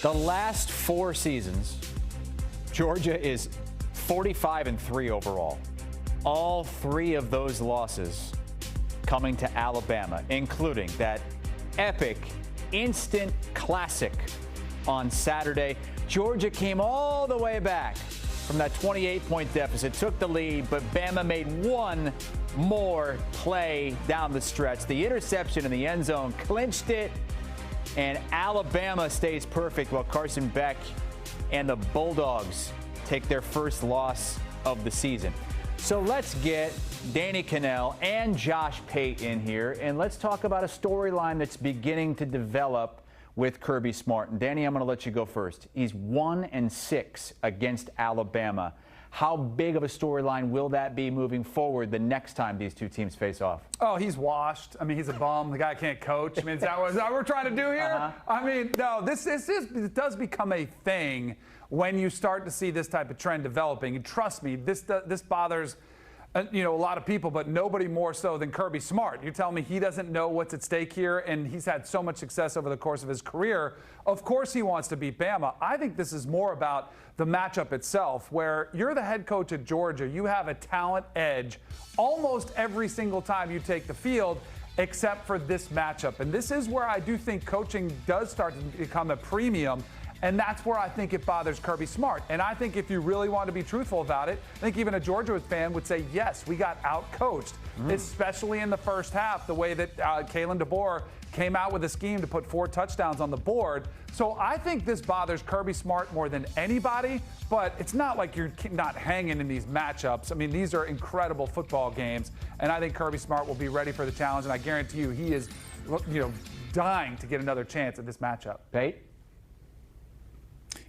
The last 4 seasons, Georgia is 45-3 overall. All 3 of those losses coming to Alabama, including that epic instant classic on Saturday. Georgia came all the way back from that 28-point deficit, took the lead, but Bama made one more play down the stretch. The interception in the end zone clinched it, and Alabama stays perfect while Carson Beck and the Bulldogs take their first loss of the season. So let's get Danny Kanell and Josh Pate in here, and let's talk about a storyline that's beginning to develop with Kirby Smart. And Danny, I'm going to let you go first. He's 1-6 against Alabama. How big of a storyline will that be moving forward the next time these two teams face off? Oh, he's washed. I mean, he's a bum. The guy can't coach. I mean, is that what we're trying to do here? I mean, no, it does become a thing when you start to see this type of trend developing. And trust me, this bothers a lot of people, but nobody more so than Kirby Smart. You're telling me he doesn't know what's at stake here, and he's had so much success over the course of his career. Of course he wants to beat Bama. I think this is more about the matchup itself, where you're the head coach at Georgia. You have a talent edge almost every single time you take the field, except for this matchup. And this is where I do think coaching does start to become a premium. And that's where I think it bothers Kirby Smart. And I think if you really want to be truthful about it, I think even a Georgia fan would say, yes, we got out-coached, especially in the first half, the way that Kalen DeBoer came out with a scheme to put 4 touchdowns on the board. So I think this bothers Kirby Smart more than anybody, but it's not like you're not hanging in these matchups. I mean, these are incredible football games, and I think Kirby Smart will be ready for the challenge, and I guarantee you he is, dying to get another chance at this matchup. Pate?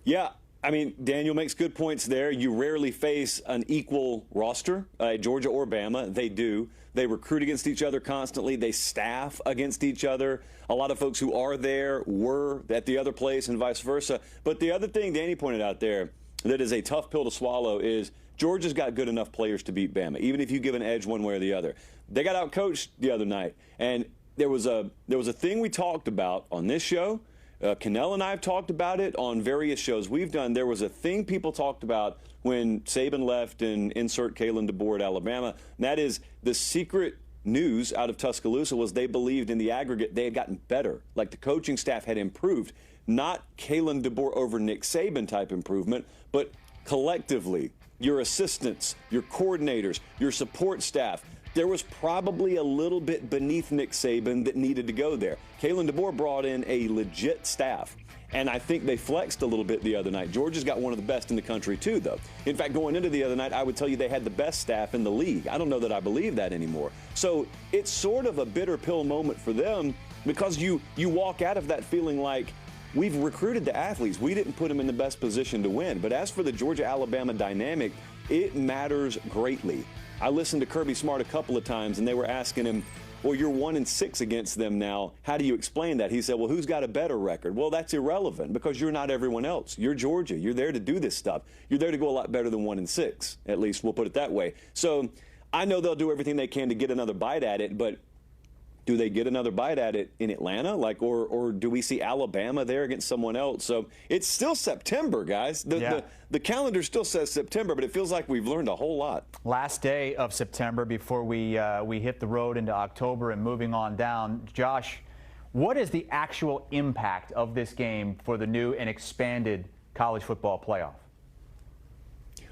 Yeah, I mean, Daniel makes good points there. You rarely face an equal roster, Georgia or Bama. They do. They recruit against each other constantly. They staff against each other. A lot of folks who are there were at the other place and vice versa. But the other thing Danny pointed out there that is a tough pill to swallow is Georgia's got good enough players to beat Bama, even if you give an edge one way or the other. They got outcoached the other night. And there was a thing we talked about on this show. Kanell and I have talked about it on various shows we've done. There was a thing people talked about when Saban left and insert Kalen DeBoer at Alabama. And that is the secret news out of Tuscaloosa was they believed in the aggregate they had gotten better, like the coaching staff had improved. Not Kalen DeBoer over Nick Saban type improvement, but collectively, your assistants, your coordinators, your support staff. There was probably a little bit beneath Nick Saban that needed to go there. Kalen DeBoer brought in a legit staff, and I think they flexed a little bit the other night. Georgia's got one of the best in the country, too, though. In fact, going into the other night, I would tell you they had the best staff in the league. I don't know that I believe that anymore. So it's sort of a bitter pill moment for them because you walk out of that feeling like, we've recruited the athletes. We didn't put them in the best position to win. But as for the Georgia-Alabama dynamic, it matters greatly. I listened to Kirby Smart a couple of times, and they were asking him, well, you're 1-6 against them now. How do you explain that? He said, well, who's got a better record? Well, that's irrelevant because you're not everyone else. You're Georgia. You're there to do this stuff. You're there to go a lot better than 1-6, at least we'll put it that way. So I know they'll do everything they can to get another bite at it, but do they get another bite at it in Atlanta? Or do we see Alabama there against someone else? So it's still September, guys. The calendar still says September, but it feels like we've learned a whole lot. Last day of September before we hit the road into October and moving on down. Josh, what is the actual impact of this game for the new and expanded college football playoff?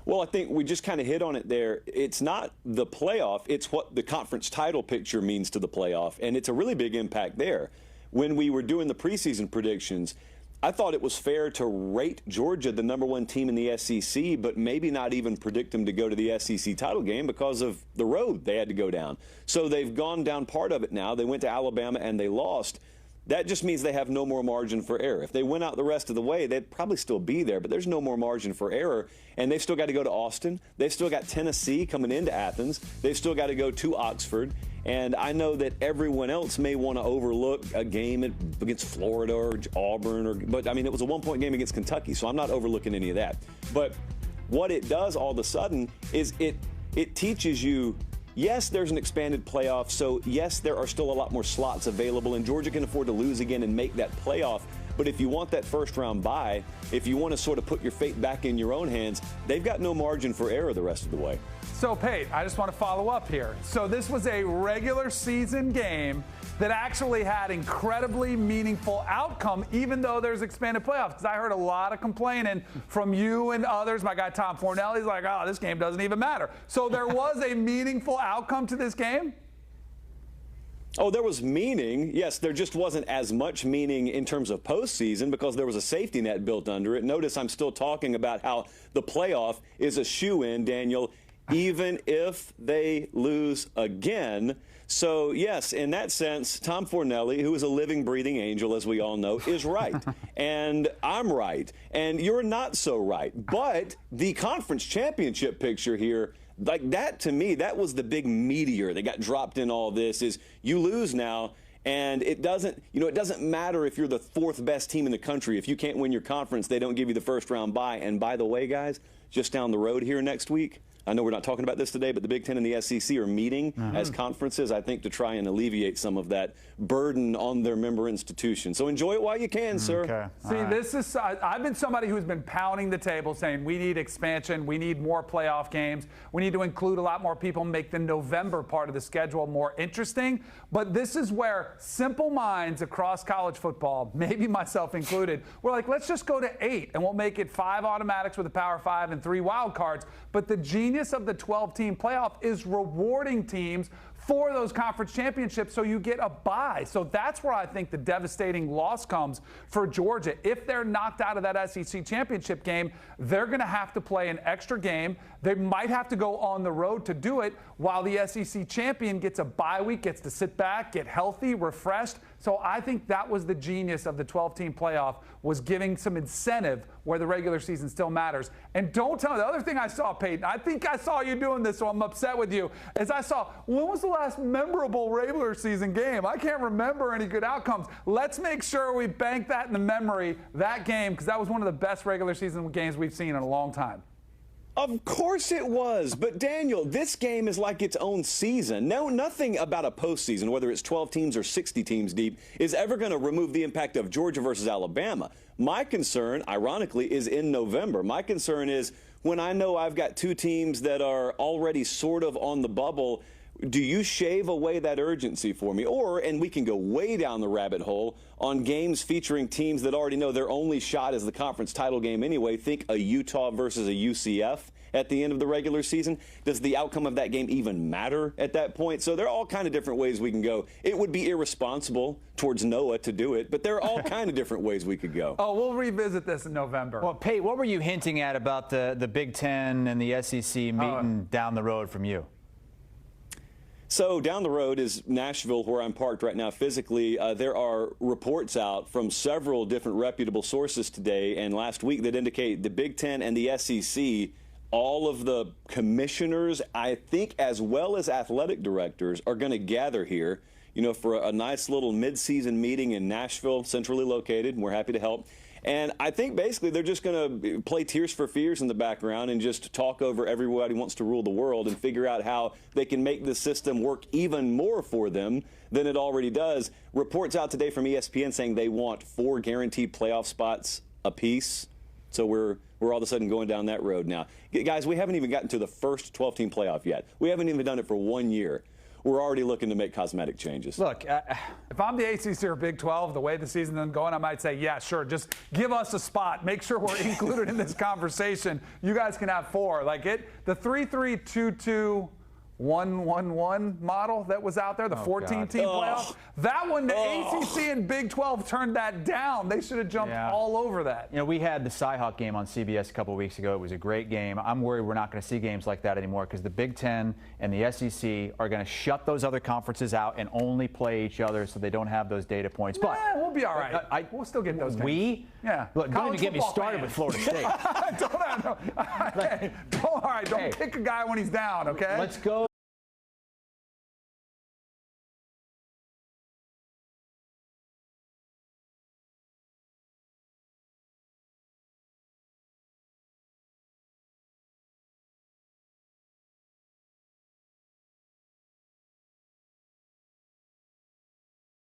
Well, I think we just kind of hit on it there. It's not the playoff. It's what the conference title picture means to the playoff, and it's a really big impact there. When we were doing the preseason predictions, I thought it was fair to rate Georgia the #1 team in the SEC, but maybe not even predict them to go to the SEC title game because of the road they had to go down. So they've gone down part of it now. They went to Alabama and they lost. That just means they have no more margin for error. If they went out the rest of the way, they'd probably still be there, but there's no more margin for error. And they've still got to go to Austin. They've still got Tennessee coming into Athens. They've still got to go to Oxford. And I know that everyone else may want to overlook a game against Florida or Auburn, but I mean, it was a 1-point game against Kentucky, so I'm not overlooking any of that. But what it does all of a sudden is it teaches you, yes, there's an expanded playoff, so yes, there are still a lot more slots available, and Georgia can afford to lose again and make that playoff. But if you want that first round bye, if you want to sort of put your fate back in your own hands, they've got no margin for error the rest of the way. So, Pate, I just want to follow up here. So this was a regular season game that actually had incredibly meaningful outcome, even though there's expanded playoffs. Because I heard a lot of complaining from you and others. My guy Tom Fornelli's like, oh, this game doesn't even matter. So there was a meaningful outcome to this game? Oh, there was meaning. Yes, there just wasn't as much meaning in terms of postseason because there was a safety net built under it. Notice I'm still talking about how the playoff is a shoo-in, Daniel, even if they lose again. So, yes, in that sense, Tom Fornelli, who is a living, breathing angel, as we all know, is right. And I'm right. And you're not so right. But the conference championship picture here, like that to me, that was the big meteor that got dropped in all this is you lose now. And it doesn't matter if you're the fourth best team in the country. If you can't win your conference, they don't give you the first round bye. And by the way, guys, just down the road here next week, I know we're not talking about this today, but the Big Ten and the SEC are meeting as conferences, I think, to try and alleviate some of that burden on their member institutions. So enjoy it while you can, sir. Okay. See, this is I've been somebody who's been pounding the table saying we need expansion, we need more playoff games, we need to include a lot more people, make the November part of the schedule more interesting. But this is where simple minds across college football, maybe myself included, we're like, let's just go to 8 and we'll make it 5 automatics with a Power 5 and 3 wild cards. But the genius of the 12-team playoff is rewarding teams for those conference championships so you get a bye. So that's where I think the devastating loss comes for Georgia. If they're knocked out of that SEC championship game, they're going to have to play an extra game. They might have to go on the road to do it while the SEC champion gets a bye week, gets to sit back, get healthy, refreshed. So I think that was the genius of the 12-team playoff, was giving some incentive where the regular season still matters. And don't tell me, the other thing I saw, Peyton, I think I saw you doing this, so I'm upset with you, is I saw, when was the last memorable regular season game? I can't remember any good outcomes. Let's make sure we bank that in the memory, that game, because that was one of the best regular season games we've seen in a long time. Of course it was. But, Daniel, this game is like its own season. No, nothing about a postseason, whether it's 12 teams or 60 teams deep, is ever going to remove the impact of Georgia versus Alabama. My concern, ironically, is in November. My concern is when I know I've got two teams that are already sort of on the bubble, do you shave away that urgency for me? Or, and we can go way down the rabbit hole, on games featuring teams that already know their only shot is the conference title game anyway. Think a Utah versus a UCF at the end of the regular season. Does the outcome of that game even matter at that point? So there are all kind of different ways we can go. It would be irresponsible towards Noah to do it, but there are all kind of different ways we could go. Oh, we'll revisit this in November. Well, Pate, what were you hinting at about the Big Ten and the SEC meeting down the road from you? So down the road is Nashville, where I'm parked right now physically. There are reports out from several different reputable sources today and last week that indicate the Big Ten and the SEC, all of the commissioners, I think, as well as athletic directors, are going to gather here, for a nice little midseason meeting in Nashville, centrally located, and we're happy to help. And I think basically they're just going to play Tears for Fears in the background and just talk over everybody wants to rule the world and figure out how they can make the system work even more for them than it already does. Reports out today from ESPN saying they want 4 guaranteed playoff spots apiece. So we're all of a sudden going down that road now. Guys, we haven't even gotten to the first 12-team playoff yet. We haven't even done it for 1 year. We're already looking to make cosmetic changes. Look, if I'm the ACC or Big 12, the way the season's been going, I might say, yeah, sure, just give us a spot. Make sure we're included in this conversation. You guys can have 4. The 3-3-2-2 1-1-1 model that was out there, the 14-team playoff. That one, the ACC and Big 12 turned that down. They should have jumped all over that. We had the Cy-Hawk game on CBS a couple of weeks ago. It was a great game. I'm worried we're not going to see games like that anymore because the Big Ten and the SEC are going to shut those other conferences out and only play each other so they don't have those data points. But we'll be all right. We'll still get those games. Yeah. Look, don't even get me started with Florida State. Don't pick a guy when he's down, okay? Let's go.